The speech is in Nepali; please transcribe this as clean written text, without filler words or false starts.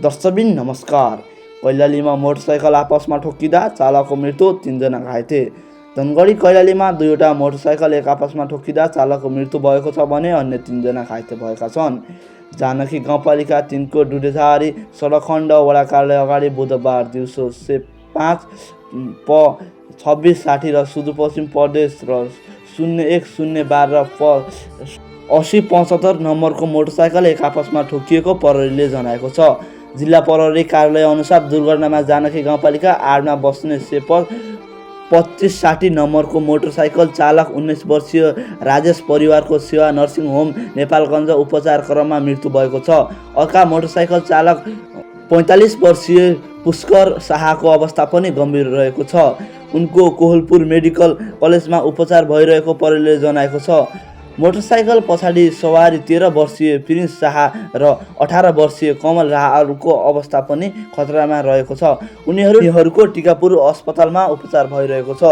दर्शकबिन नमस्कार। कैलालीमा मोटरसाइकल आपसमा ठोकिँदा चालकको मृत्यु, 3 जना घाइते। धनगढी कैलालीमा दुईवटा मोटरसाइकल एक आपसमा ठोकिँदा चालकको मृत्यु भएको छ भने अन्य 3 जना घाइते भएका छन्। जानकी गाउँपालिका 3 को डुडेझारी सडक खण्ड वडा कार्यालय अगाडि बुधबार दिउँसो 5 प 2660 र सुदूरपश्चिम प्रदेश र 0102 र प 8075 नम्बरको मोटरसाइकल एक आपसमा ठोकिएको प्रहरीले जनाएको छ। जिल्ला प्रहरी कार्यालय अनुसार दुर्घटनामा जानकी गाउँपालिका 8 मा बस्ने 2560 नम्बरको मोटरसाइकल चालक 19 वर्षीय राजेश परिवारको सेवा नर्सिङ होम नेपालगञ्ज उपचार क्रममा मृत्यु भएको छ। अर्का मोटरसाइकल चालक 45 वर्षीय पुष्कर शाहको अवस्था पनि गम्भीर रहेको छ। उनको कोहलपुर मेडिकल कलेजमा उपचार भइरहेको प्रहरीले जनाएको छ। मोटरसाइकल पछाडि सवारी 13 वर्षीय प्रिन्स शाह र 18 वर्षीय कमल राहको अवस्था पनि खतरामा रहेको छ। उनीहरूको टिकापुर अस्पतालमा उपचार भइरहेको छ।